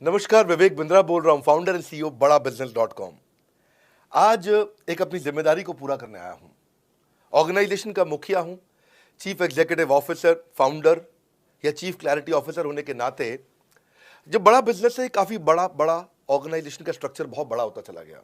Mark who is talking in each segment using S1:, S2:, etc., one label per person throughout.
S1: नमस्कार, विवेक बिंद्रा बोल रहा हूं, फाउंडर एंड सीईओ बड़ा बिजनेस.com। आज एक अपनी जिम्मेदारी को पूरा करने आया हूं। ऑर्गेनाइजेशन का मुखिया हूं, चीफ एग्जीक्यूटिव ऑफिसर, फाउंडर या चीफ क्लैरिटी ऑफिसर होने के नाते जब बड़ा बिजनेस है, काफी बड़ा बड़ा ऑर्गेनाइजेशन का स्ट्रक्चर बहुत बड़ा होता चला गया।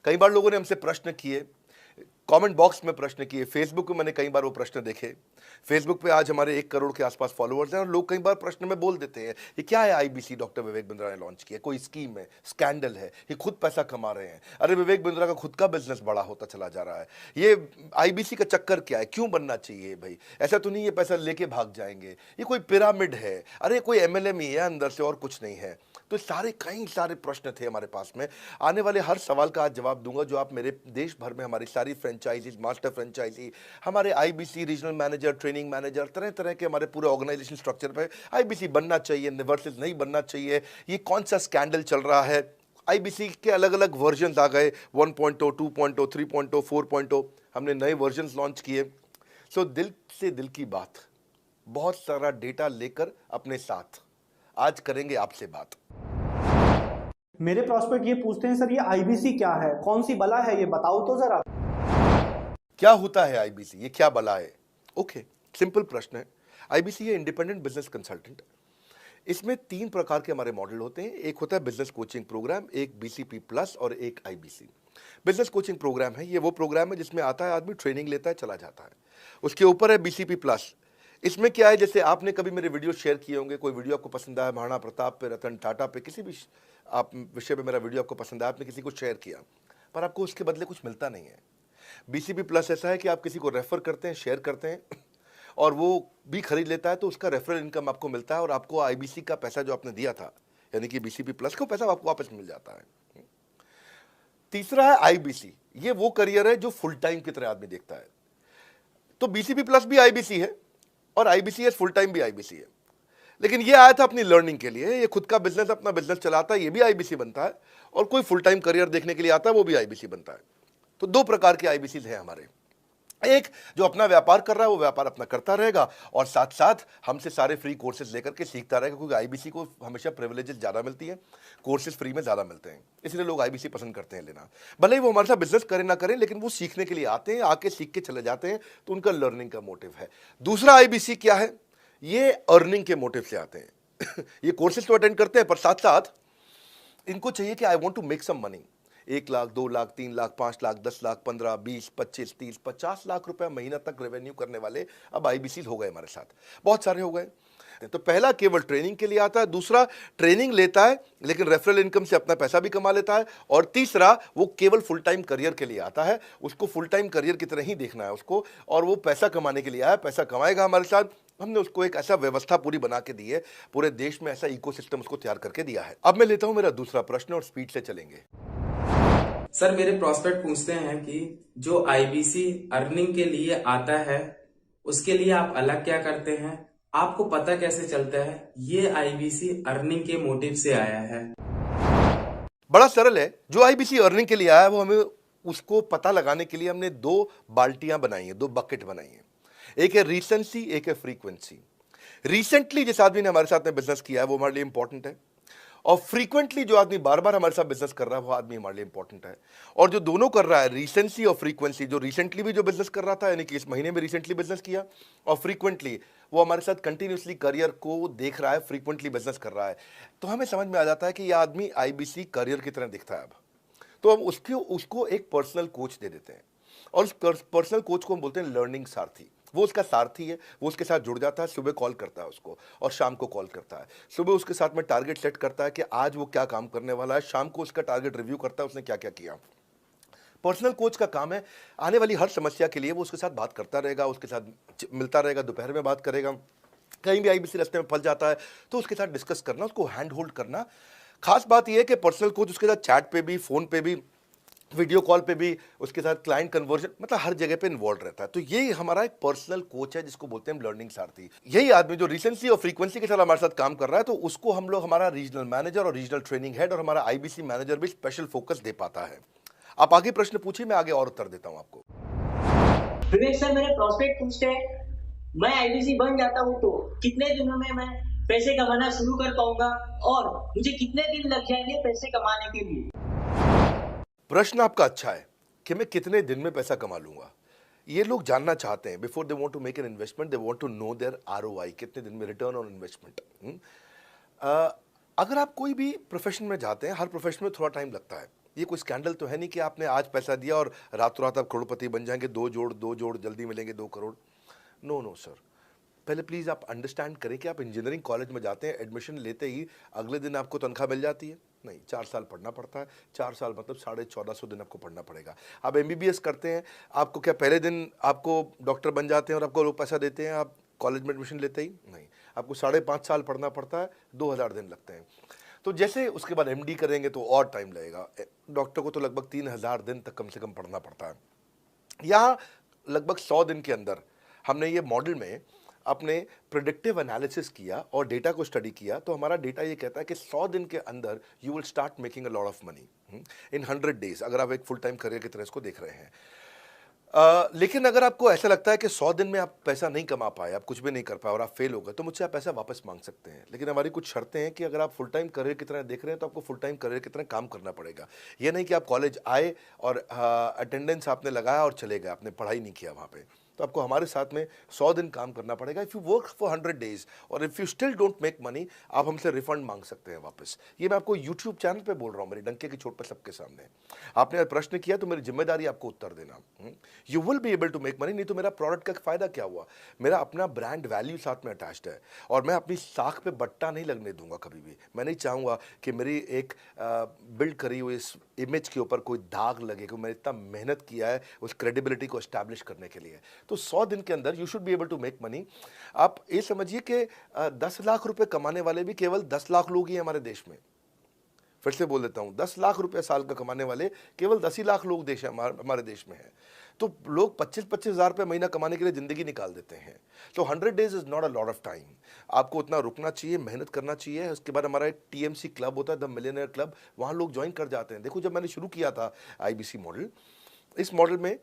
S1: कई बार लोगों ने हमसे प्रश्न किए, कमेंट बॉक्स में प्रश्न किए, फेसबुक पे मैंने कई बार वो प्रश्न देखे। फेसबुक पे आज हमारे 1 करोड़ के आसपास फॉलोअर्स हैं और लोग कई बार प्रश्न में बोल देते हैं, ये क्या है आईबीसी डॉक्टर विवेक बिंद्रा ने लॉन्च किया, कोई स्कीम है, स्कैंडल है, ये खुद पैसा कमा रहे हैं। अरे विवेक बिंद्रा का खुद का बिजनेस बड़ा होता चला जा रहा है, ये आईबीसी का चक्कर क्या है, क्यों बनना चाहिए भाई? ऐसा तो नहीं ये पैसा लेके भाग जाएंगे, ये कोई पिरामिड है, अरे कोई एमएलएम ही है अंदर से और कुछ नहीं है। तो कई सारे प्रश्न थे हमारे पास में। आने वाले हर सवाल का आज जवाब दूंगा जो आप मेरे देश भर में हमारी सारी फ्रेंचाइजीज, मास्टर फ्रेंचाइजी, हमारे IBC regional manager, training manager, तरह तरह के हमारे पूरे ऑर्गेनाइजेशन स्ट्रक्चर पे आईबीसी बनना चाहिए वर्सेस नहीं बनना चाहिए, ये कौन सा स्कैंडल चल रहा है। आईबीसी के अलग अलग वर्जन आ गए, 1.0, 2.0, 3.0, 4.0, हमने नए वर्जन लॉन्च किए। सो दिल से दिल की बात, बहुत सारा डेटा लेकर अपने साथ आज करेंगे आपसे बात।
S2: मेरे प्रॉस्पेक्ट ये पूछते हैं, सर ये आईबीसी क्या है, कौन सी बला है, ये बताओ तो जरा।
S1: क्या होता है आईबीसी, ये क्या बला है? ओके, सिंपल प्रश्न है। आईबीसी है इंडिपेंडेंट बिजनेस कंसल्टेंट। इसमें 3 प्रकार के हमारे मॉडल होते हैं। एक होता है बिजनेस कोचिंग प्रोग्राम, एक बीसीपी प्लस और एक आईबीसी। बिजनेस कोचिंग प्रोग्राम है, ये वो प्रोग्राम है जिसमें आता है आदमी, ट्रेनिंग लेता है, चला जाता है। उसके ऊपर है बीसीपी प्लस। इसमें क्या है, जैसे आपने कभी मेरे वीडियो शेयर किए होंगे, कोई वीडियो आपको पसंद आया, महाराणा प्रताप पे, रतन टाटा पे, किसी भी आप विषय पे मेरा वीडियो आपको पसंद आया, आपने किसी को शेयर किया, पर आपको उसके बदले कुछ मिलता नहीं है। बीसीपी प्लस ऐसा है कि आप किसी को रेफर करते हैं, शेयर करते हैं और वो भी खरीद लेता है, तो उसका रेफरल इनकम आपको मिलता है और आपको आईबीसी का पैसा जो आपने दिया था, यानी कि बीसीपी प्लस का पैसा आपको वापस मिल जाता है। तीसरा है आईबीसी। ये वो करियर है जो फुल टाइम की तरह आदमी देखता है। तो बीसीपी प्लस भी आईबीसी है और आईबीसीएस फुल टाइम भी आईबीसी है। लेकिन ये आया था अपनी लर्निंग के लिए, ये खुद का बिजनेस, अपना बिजनेस चलाता है, ये भी आईबीसी बनता है, और कोई फुल टाइम करियर देखने के लिए आता है, वो भी आईबीसी बनता है। तो 2 प्रकार के आईबीसी हैं हमारे। एक जो अपना व्यापार कर रहा है वो व्यापार अपना करता रहेगा और साथ साथ हमसे सारे फ्री कोर्सेज लेकर के सीखता रहेगा, क्योंकि आईबीसी को हमेशा प्रिविलेजेस ज़्यादा मिलती हैं, कोर्सेज फ्री में ज़्यादा मिलते हैं, इसलिए लोग आईबीसी पसंद करते हैं लेना। भले ही वो हमारे साथ बिजनेस करें ना करें, लेकिन वो सीखने के लिए आते हैं, आके सीख के चले जाते हैं, तो उनका लर्निंग का मोटिव है। दूसरा आईबीसी क्या है, ये अर्निंग के मोटिव से आते हैं। ये कोर्सेज तो अटेंड करते हैं, पर साथ साथ इनको चाहिए कि I want to make some money. 1 lakh, 2 lakh, 3 lakh, 5 lakh, 10 lakh, 15, 20, 25, 30, 50 lakh रुपए महीना तक रेवेन्यू करने वाले अब आईबीसी हो गए हमारे साथ, बहुत सारे हो गए। तो पहला केवल ट्रेनिंग के लिए आता है, दूसरा ट्रेनिंग लेता है लेकिन रेफरल इनकम से अपना पैसा भी कमा लेता है, और तीसरा वो केवल फुल टाइम करियर के लिए आता है, उसको फुल टाइम करियर की तरह ही देखना है उसको, और वो पैसा कमाने के लिए आया, पैसा कमाएगा हमारे साथ। हमने उसको एक ऐसा व्यवस्था पूरी बना के दी है, पूरे देश में ऐसा इकोसिस्टम उसको तैयार करके दिया है। अब मैं लेता हूं मेरा दूसरा प्रश्न और स्पीड से चलेंगे।
S3: सर मेरे प्रॉस्पेक्ट पूछते हैं कि जो आईबीसी अर्निंग के लिए आता है उसके लिए आप अलग क्या करते हैं, आपको पता कैसे चलता है ये आईबीसी अर्निंग के मोटिव से आया है?
S1: बड़ा सरल है। जो आईबीसी अर्निंग के लिए आया है वो हमें उसको पता लगाने के लिए हमने 2 बाल्टियां बनाई हैं, 2 बकेट बनाई हैं। एक है रीसेंसी, एक है फ्रीक्वेंसी। रिसेंटली जिस आदमी ने हमारे साथ में बिजनेस किया है वो हमारे लिए इंपॉर्टेंट है, और फ्रीक्वेंटली जो आदमी बार बार हमारे साथ बिजनेस कर रहा है वो आदमी हमारे लिए इंपॉर्टेंट है। और जो दोनों कर रहा है, रिसेंसी और फ्रीक्वेंसी, जो रिसेंटली भी जो बिजनेस कर रहा था, यानी कि इस महीने में रिसेंटली बिजनेस किया, और फ्रीक्वेंटली वो हमारे साथ कंटिन्यूसली करियर को देख रहा है, फ्रीक्वेंटली बिजनेस कर रहा है, तो हमें समझ में आ जाता है कि यह आदमी आईबीसी करियर की तरह दिखता है। अब तो हम उसको एक पर्सनल कोच दे देते हैं, और उस पर्सनल कोच को हम बोलते हैं लर्निंग सारथी। वो उसका सारथी है, वो उसके साथ जुड़ जाता है, सुबह कॉल करता है उसको और शाम को कॉल करता है। सुबह उसके साथ में टारगेट सेट करता है कि आज वो क्या काम करने वाला है, शाम को उसका टारगेट रिव्यू करता है उसने क्या क्या किया। पर्सनल कोच का काम है आने वाली हर समस्या के लिए वो उसके साथ बात करता रहेगा, उसके साथ मिलता रहेगा, दोपहर में बात करेगा, कहीं भी आईबीसी रास्ते में फंस जाता है तो उसके साथ डिस्कस करना, उसको हैंड होल्ड करना। खास बात यह है कि पर्सनल कोच उसके साथ चैट पे भी, फोन पे भी, वीडियो कॉल पे भी, उसके साथ क्लाइंट कन्वर्जन, मतलब हर जगह पे इन्वॉल्व रहता है। तो ये हमारा एक पर्सनल कोच है जिसको बोलते हैं लर्निंग सारथी। यही आदमी जो रिसेंसी और फ्रीक्वेंसी के साथ हमारे साथ काम कर रहा है, तो उसको हम लोग हमारा रीजनल मैनेजर और रीजनल ट्रेनिंग हेड और हमारा आईबीसी मैनेजर भी स्पेशल फोकस दे पाता है। आप आगे प्रश्न पूछिए, मैं आगे और उत्तर देता हूं आपको।
S4: विवेक सर, मेरे प्रोस्पेक्ट पूछते हैं, मैं आईबीसी बन जाता हूँ तो कितने दिनों में मैं पैसे कमाना शुरू कर पाऊंगा और मुझे कितने दिन लग जाएंगे पैसे कमाने के लिए?
S1: प्रश्न आपका अच्छा है कि मैं कितने दिन में पैसा कमा लूंगा। ये लोग जानना चाहते हैं, before they want to make an investment they want to know their ROI, कितने दिन में रिटर्न ऑन इन्वेस्टमेंट। अगर आप कोई भी प्रोफेशन में जाते हैं, हर प्रोफेशन में थोड़ा टाइम लगता है। ये कोई स्कैंडल तो है नहीं कि आपने आज पैसा दिया और रातों रात आप करोड़पति बन जाएंगे, दो जोड़ जल्दी मिलेंगे 2 करोड़। नो नो सर, पहले प्लीज़ आप अंडरस्टैंड करें कि आप इंजीनियरिंग कॉलेज में जाते हैं, एडमिशन लेते ही अगले दिन आपको तनख्वाह मिल जाती है? नहीं, 4 साल पढ़ना पड़ता है। 4 साल मतलब 1450 दिन आपको पढ़ना पड़ेगा। आप एमबीबीएस करते हैं, आपको क्या पहले दिन आपको डॉक्टर बन जाते हैं और आपको लोग पैसा देते हैं आप कॉलेज में एडमिशन लेते ही? नहीं, आपको 5.5 साल पढ़ना पड़ता है, 2000 दिन लगते हैं। तो जैसे उसके बाद एमडी करेंगे तो और टाइम लगेगा। डॉक्टर को तो लगभग 3000 दिन तक कम से कम पढ़ना पड़ता है। यहाँ लगभग 100 दिन के अंदर हमने ये मॉडल में अपने प्रिडिक्टिव एनालिसिस किया और डेटा को स्टडी किया, तो हमारा डेटा ये कहता है कि 100 दिन के अंदर you will start making a lot of money in 100 days, अगर आप एक फुल टाइम करियर की तरह इसको देख रहे हैं। लेकिन अगर आपको ऐसा लगता है कि 100 दिन में आप पैसा नहीं कमा पाए, आप कुछ भी नहीं कर पाए और आप फेल हो गए, तो मुझसे आप पैसा वापस मांग सकते हैं। लेकिन हमारी कुछ शर्तें हैं कि अगर आप फुल टाइम करियर की तरह देख रहे हैं तो आपको फुल टाइम करियर की तरह काम करना पड़ेगा। ये नहीं कि आप कॉलेज आए और अटेंडेंस आपने लगाया और चले गए, आपने पढ़ाई नहीं किया वहाँ पे। तो आपको हमारे साथ में 100 दिन काम करना पड़ेगा। If you work for 100 days और if you still don't make money, आप हमसे रिफंड मांग सकते हैं वापस। ये मैं आपको यूट्यूब चैनल पे बोल रहा हूँ, मेरे डंके की चोट पर सबके सामने। आपने प्रश्न किया तो मेरी जिम्मेदारी आपको उत्तर देना। You will be able to make money, नहीं तो मेरा प्रोडक्ट का फायदा क्या हुआ? मेरा अपना ब्रांड वैल्यू साथ में अटैच्ड है और मैं अपनी साख पे बट्टा नहीं लगने दूंगा कभी भी। मैं नहीं चाहूँगा कि मेरी एक बिल्ड करी हुई इस इमेज के ऊपर कोई दाग लगे, कि मैंने इतना मेहनत किया है उस क्रेडिबिलिटी को एस्टैब्लिश करने के लिए। तो 100 दिन के अंदर you should be able to make money. आप ये समझिए कि 10 लाख रुपए कमाने वाले भी केवल 10 लाख लोग ही हैं हमारे देश में। फिर से बोल देता हूं, 10 लाख रुपए साल का कमाने वाले केवल 10 ही लाख लोग देश हमारे देश में हैं। तो लोग 25-25 हज़ार रुपये महीना कमाने के लिए ज़िंदगी निकाल देते हैं। तो 100 days is not a lot of time. आपको उतना रुकना चाहिए, मेहनत करना चाहिए। उसके बाद हमारा एक टीएमसी क्लब होता है, द मिलियनेयर क्लब, वहाँ लोग ज्वाइन कर जाते हैं। देखो, जब मैंने शुरू किया था आईबीसी मॉडल, इस मॉडल में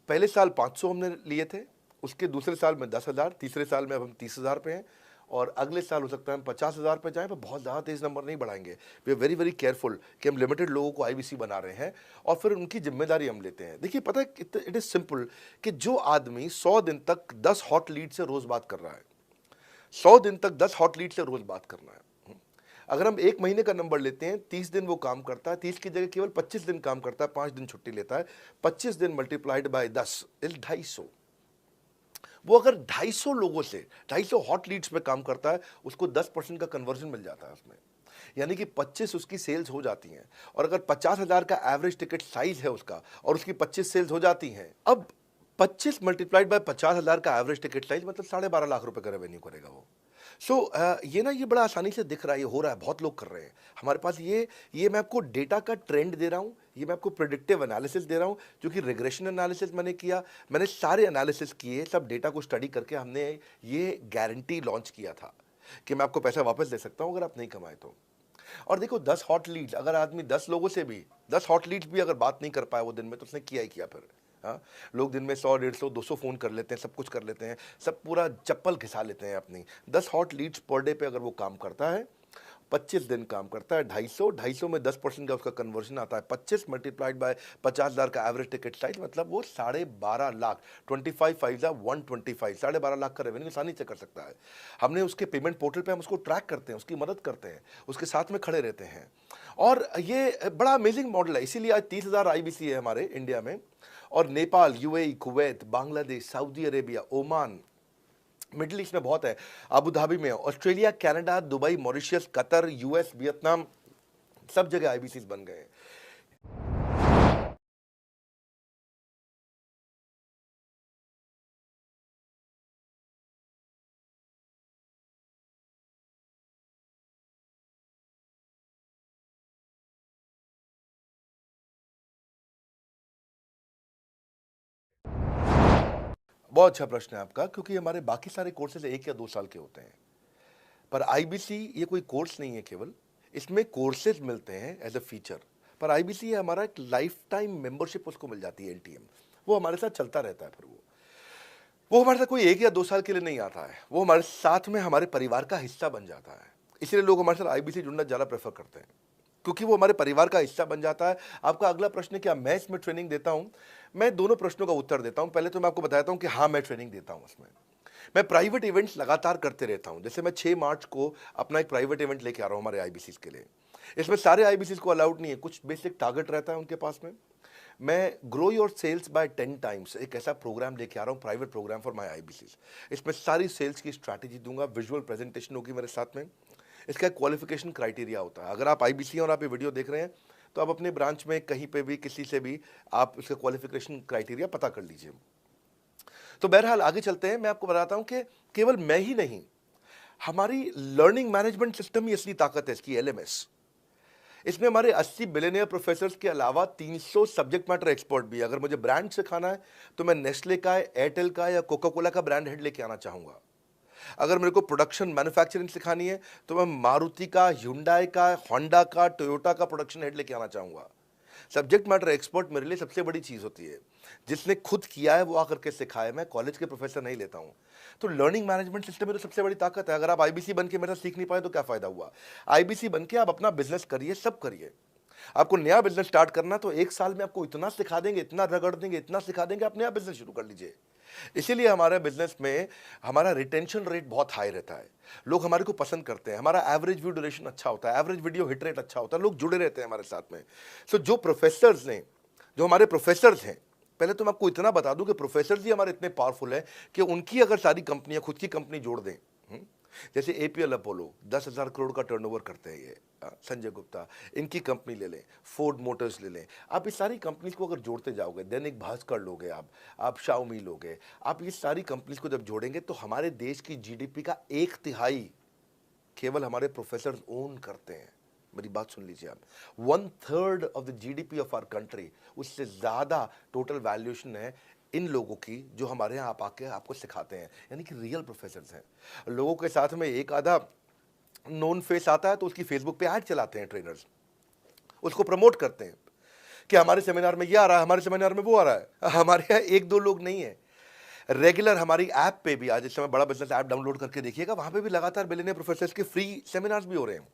S1: पहले साल 500 हमने लिए थे, उसके दूसरे साल में 10,000, तीसरे साल में अब हम 30,000 पे हैं और अगले साल हो सकता है हम 50,000 पे जाएं, पर बहुत ज़्यादा तेज़ नंबर नहीं बढ़ाएंगे। We are very very careful कि हम लिमिटेड लोगों को आईबीसी बना रहे हैं और फिर उनकी जिम्मेदारी हम लेते हैं। देखिए, पता है इट इज़ सिंपल कि जो आदमी 100 दिन तक 10 हॉट लीड से रोज़ बात कर रहा है, 100 दिन तक 10 हॉट लीड से रोज़ बात करना है। अगर हम 1 महीने का नंबर लेते हैं, 30 दिन वो काम करता है, 30 की जगह केवल 25 दिन काम करता है, 5 दिन छुट्टी लेता है, 25 दिन मल्टीप्लाइड बाय 10 इज 250। वो अगर 250 लोगों से 250 हॉट लीड्स पे काम करता है, उसको 10% का कन्वर्जन मिल जाता है उसमें, यानी कि 25 उसकी सेल्स हो जाती हैं। और अगर 50,000 का एवरेज टिकट साइज है उसका और उसकी 25 सेल्स हो जाती हैं, अब 25 मल्टीप्लाइड बाय 50,000 का एवरेज टिकट साइज मतलब 12.5 लाख रुपए का रेवेन्यू करेगा वो। ये ना, ये बड़ा आसानी से दिख रहा है, ये हो रहा है, बहुत लोग कर रहे हैं हमारे पास। ये मैं आपको डेटा का ट्रेंड दे रहा हूँ, ये मैं आपको प्रिडिक्टिव एनालिसिस दे रहा हूँ, जो कि रिग्रेशन एनालिसिस मैंने किया। मैंने सारे एनालिसिस किए, सब डेटा को स्टडी करके हमने ये गारंटी लॉन्च किया था कि मैं आपको पैसा वापस दे सकता हूँ अगर आप नहीं कमाए तो। और देखो, 10 हॉट लीड्स, अगर आदमी 10 लोगों से भी 10 हॉट लीड्स भी अगर बात नहीं कर पाया वो दिन में, तो उसने किया ही किया फिर। हाँ, लोग दिन में 100, 150, 200 फ़ोन कर लेते हैं, सब कुछ कर लेते हैं, सब पूरा चप्पल घिसा लेते हैं अपनी। 10 हॉट लीड्स पर डे पे अगर वो काम करता है, 25 दिन काम करता है, 250 में 10% का उसका कन्वर्जन आता है, 25 मल्टीप्लाइड बाय 50,000 का एवरेज टिकट साइज, मतलब वो 12.5 लाख, 25 5 125, 12.5 लाख का रेवेन्यू आसानी से कर सकता है। हमने उसके पेमेंट पोर्टल पे हम उसको ट्रैक करते हैं, उसकी मदद करते हैं, उसके साथ में खड़े रहते हैं। और ये बड़ा अमेजिंग मॉडल है, इसीलिए आज 30,000 आईबीसी है हमारे इंडिया में। और Nepal, UAE, Kuwait, Bangladesh, Saudi Arabia, Oman, middle east में बहुत है, अबू धाबी में, Australia, Canada, Dubai, Mauritius, Qatar, US, Vietnam, सब जगह आईबीसीज बन गए हैं। बहुत अच्छा प्रश्न है आपका, क्योंकि हमारे बाकी सारे कोर्सेज 1 या 2 साल के होते हैं, पर आईबीसी ये कोई कोर्स नहीं है केवल, इसमें कोर्सेज मिलते हैं एज अ फीचर। पर आईबीसी है हमारा एक लाइफ टाइम मेंबरशिप, उसको मिल जाती है एलटीएम, वो हमारे साथ चलता रहता है। फिर वो हमारे साथ कोई 1 या 2 साल के लिए नहीं आता है, वो हमारे साथ में हमारे परिवार का हिस्सा बन जाता है। इसलिए लोग हमारे साथ आईबीसी जुड़ना ज़्यादा प्रेफर करते हैं, क्योंकि वो हमारे परिवार का हिस्सा बन जाता है। आपका अगला प्रश्न है, क्या मैं इसमें ट्रेनिंग देता हूं? मैं दोनों प्रश्नों का उत्तर देता हूं। पहले तो मैं आपको बताता हूं कि हाँ, मैं ट्रेनिंग देता हूं। इसमें मैं प्राइवेट इवेंट्स लगातार करते रहता हूं। जैसे मैं 6 मार्च को अपना एक प्राइवेट इवेंट लेके आ रहा हूं हमारे आईबीसी के लिए। इसमें सारे आईबीसी को अलाउड नहीं है, कुछ बेसिक टारगेट रहता है उनके पास में। मैं grow your sales by 10 times एक ऐसा प्रोग्राम लेके आ रहा हूँ, private program for my IBC. इसमें सारी सेल्स की स्ट्रैटेजी दूंगा, विजुअल प्रेजेंटेशन होगी मेरे साथ में। इसका क्वालिफिकेशन क्राइटेरिया होता है। अगर आप आईबीसी और आप ये वीडियो देख रहे हैं तो आप अपने ब्रांच में कहीं पे भी किसी से भी आप इसका क्वालिफिकेशन क्राइटेरिया पता कर लीजिए। तो बहरहाल आगे चलते हैं। मैं आपको बताता हूं कि केवल मैं ही नहीं, हमारी लर्निंग मैनेजमेंट सिस्टम ही असली ताकत है इसकी, एलएमएस। इसमें हमारे 80 बिलियनियर प्रोफेसर्स के अलावा 300 सब्जेक्ट मैटर एक्सपर्ट भी है। अगर मुझे ब्रांड सिखाना है तो मैं नेस्ले का, एयरटेल का या कोका कोला का ब्रांड हेड लेके आना चाहूंगा। अगर मेरे को प्रोडक्शन मैन्युफैक्चरिंग सिखानी है तो मैं मारुति का, ह्युंडई का, होंडा का, टोयोटा का प्रोडक्शन हेड लेके आना चाहूंगा। सब्जेक्ट मैटर एक्सपर्ट मेरे लिए सबसे बड़ी चीज होती है। जिसने खुद किया है वो आकर के सिखाए। मैं कॉलेज के प्रोफेसर नहीं लेता हूं। तो लर्निंग मैनेजमेंट सिस्टम में तो सबसे बड़ी ताकत है। अगर आप आईबीसी बन के मेरे साथ सीख नहीं पाए तो क्या फायदा हुआ? आईबीसी बन के आप अपना बिजनेस करिए, सब करिए। आपको नया बिजनेस स्टार्ट करना तो 1 साल में आपको इतना सिखा देंगे, इतना रगड़ देंगे, इतना सिखा देंगे, आप नया बिजनेस शुरू कर लीजिए। इसीलिए हमारे बिजनेस में हमारा रिटेंशन रेट बहुत हाई रहता है। लोग हमारे को पसंद करते हैं। हमारा एवरेज व्यू ड्यूरेशन अच्छा होता है, एवरेज वीडियो हिट रेट अच्छा होता है, लोग जुड़े रहते हैं हमारे साथ में। सो जो प्रोफेसर्स ने, जो हमारे प्रोफेसर्स हैं, पहले तो मैं आपको इतना बता दूं कि प्रोफेसर्स ही हमारे इतने पावरफुल हैं कि उनकी अगर सारी कंपनियां खुद की कंपनी जोड़ दें, जैसे एपीएल अपोलो 10,000 करोड़ का टर्नओवर करते हैं ये, संजय गुप्ता, इनकी कंपनी ले लें, फोर्ड मोटर्स ले लें। आप इस सारी कंपनीज को अगर जोड़ते जाओगे, दैनिक भास्कर लोगे, आप शाओमी लोगे, आप ये सारी कंपनीज को जब जोड़ेंगे तो हमारे देश की जीडीपी का 1/3 केवल हमारे प्रोफेसर ओन करते हैं। मेरी बात सुन लीजिए आप, 1/3 of the GDP of our country, उससे ज्यादा टोटल वैल्यूएशन है इन लोगों की जो हमारे यहाँ आप आके आपको सिखाते हैं, यानी कि रियल प्रोफेसर्स हैं। लोगों के साथ में एक आधा नोन फेस आता है तो उसकी फेसबुक पे ऐड चलाते हैं ट्रेनर्स, उसको प्रमोट करते हैं कि हमारे सेमिनार में ये आ रहा है, हमारे सेमिनार में वो आ रहा है। हमारे यहाँ 1-2 लोग नहीं है, रेगुलर हमारी ऐप पे भी, आज इस समय बड़ा बिजनेस ऐप डाउनलोड करके देखिएगा, वहां पे भी लगातार बिलियनियर प्रोफेसर्स के फ्री सेमिनार्स भी हो रहे हैं।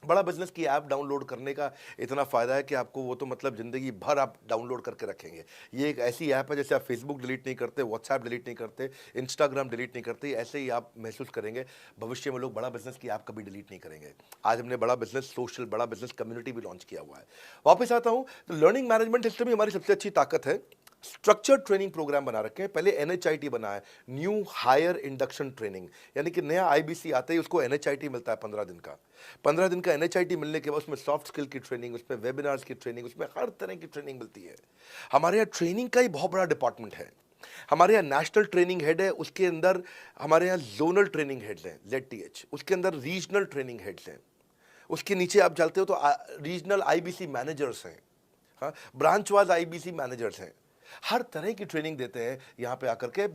S1: बड़ा बिजनेस की ऐप डाउनलोड करने का इतना फायदा है कि आपको वो तो मतलब जिंदगी भर आप डाउनलोड करके रखेंगे। ये एक ऐसी ऐप है जैसे आप फेसबुक डिलीट नहीं करते, व्हाट्सएप डिलीट नहीं करते, इंस्टाग्राम डिलीट नहीं करते, ऐसे ही आप महसूस करेंगे। भविष्य में लोग बड़ा बिजनेस की ऐप कभी डिलीट नहीं करेंगे। आज हमने बड़ा बिजनेस सोशल, बड़ा बिजनेस कम्युनिटी भी लॉन्च किया हुआ है। वापस आता हूं तो लर्निंग मैनेजमेंट सिस्टम ही हमारी सबसे अच्छी ताकत है। स्ट्रक्चर्ड ट्रेनिंग प्रोग्राम बना रखे हैं। पहले एनएचआईटी बना है, न्यू हायर इंडक्शन ट्रेनिंग, यानी कि नया आईबीसी आता है उसको एनएचआईटी मिलता है 15 दिन का। 15 दिन का एनएचआईटी मिलने के बाद उसमें सॉफ्ट स्किल की ट्रेनिंग, उसमें वेबिनार्स की ट्रेनिंग, उसमें हर तरह की ट्रेनिंग मिलती है। हमारे यहाँ ट्रेनिंग का ही बहुत बड़ा डिपार्टमेंट है। हमारे यहाँ नेशनल ट्रेनिंग हेड है, उसके अंदर हमारे यहाँ जोनल ट्रेनिंग हेड्स हैं, ZTH, उसके अंदर रीजनल ट्रेनिंग हेड्स हैं, उसके नीचे आप चलते हो तो रीजनल आईबीसी मैनेजर्स हैं, हाँ, ब्रांच वाइज आईबीसी मैनेजर्स हैं। हर तरह की ट्रेनिंग देते हैं यहाँ पे आकर के।